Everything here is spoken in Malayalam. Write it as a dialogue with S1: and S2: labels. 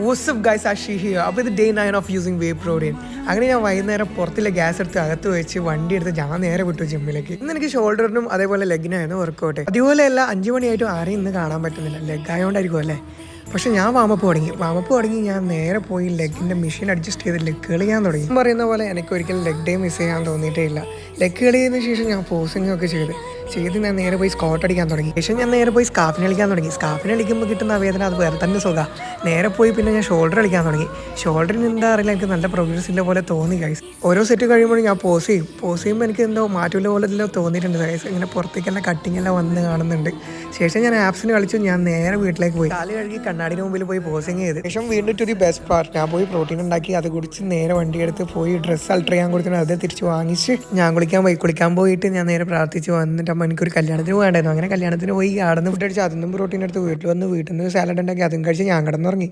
S1: WhatsApp guys Ashi here. അപ്പോൾ ഇത് day 9 of using way protein. അങ്ങനെ ഞാൻ വൈകുന്നേരം പുറത്തിലെ ഗ്യാസ് എടുത്ത് അകത്ത് വെച്ച് വണ്ടി എടുത്ത് ഞാൻ നേരെ വിട്ടു ജിമ്മിലേക്ക്. ഇന്ന് എനിക്ക് ഷോൾഡറിനും അതേപോലെ ലെഗിനായിരുന്നു വർക്കൗട്ട്. അതുപോലെയല്ല 5 മണിയായിട്ടും ആരെയും ഇന്ന് കാണാൻ പറ്റുന്നില്ല, ലെഗ് ആയതുകൊണ്ടായിരിക്കും അല്ലേ. പക്ഷെ ഞാൻ വാമപ്പ് തുടങ്ങി ഞാൻ നേരെ പോയി ലെഗിൻ്റെ മെഷീൻ അഡ്ജസ്റ്റ് ചെയ്ത് ലെഗ് കളിയാൻ തുടങ്ങി. പറയുന്ന പോലെ എനിക്ക് ഒരിക്കലും ലെഗ് ഡേ മിസ് ചെയ്യാൻ തോന്നിയിട്ടേ ഇല്ല. ലെഗ് കളിയതിന് ശേഷം ഞാൻ പോസിംഗ് ഒക്കെ ചെയ്ത് ഞാൻ നേരെ പോയി സ്കോട്ട് അടിക്കാൻ തുടങ്ങി. ശേഷം ഞാൻ നേരെ പോയി സ്കാഫിന് കളിക്കാൻ തുടങ്ങി. സ്കാഫിന് കളിക്കുമ്പോൾ കിട്ടുന്ന വേദന അത് വേറെ തന്നെ സുഖം. നേരെ പോയി പിന്നെ ഞാൻ ഷോൾഡർ കളിക്കാൻ തുടങ്ങി. ഷോൾഡറിന് എന്താ അറിയില്ല, എനിക്ക് നല്ല പ്രോഗ്രസ്സിൻ്റെ പോലെ തോന്നി ഗൈസ്. ഓരോ സെറ്റ് കഴിയുമ്പോഴും ഞാൻ പോസ് ചെയ്യുമ്പോൾ എനിക്ക് എന്തോ മാറ്റൂല പോലെ തോന്നിയിട്ടുണ്ട് ഗൈസ്. ഇങ്ങനെ പുറത്തേക്കെല്ലാം കട്ടിങ് എല്ലാം വന്ന് കാണുന്നുണ്ട്. ശേഷം ഞാൻ ആപ്സിന് കളിച്ചു. ഞാൻ നേരെ വീട്ടിലേക്ക് പോയി കാല് കഴുകി കണ്ണാടിന് മുമ്പിൽ പോയി പോസിങ് ചെയ്ത് ശേഷം വീണ്ടും ടു ദി ബെസ്റ്റ് പാർട്ട്, ഞാൻ പോയി പ്രോട്ടീൻ ഉണ്ടാക്കി അത് കുടിച്ച് നേരെ വണ്ടി എടുത്ത് പോയി ഡ്രസ്സ് അൾട്ടർ ചെയ്യാൻ കൊടുത്തിട്ട് അത് തിരിച്ച് വാങ്ങിച്ച് ഞാൻ കുളിക്കാൻ പോയിട്ട് ഞാൻ നേരെ പ്രാർത്ഥിച്ച് വന്നിട്ട് അമ്മ എനിക്കൊരു കല്യാണത്തിന് പോകണ്ടായിരുന്നു. അങ്ങനെ കല്യാണത്തിന് പോയി അവിടെ നിന്ന് ഫുഡ് അടിച്ച് അതിന്നും പ്രോട്ടീൻ എടുത്ത് വീട്ടിൽ നിന്ന് സാലഡ് ഉണ്ടാക്കി അതും കഴിച്ച് ഞാൻ കിടന്നുറങ്ങി.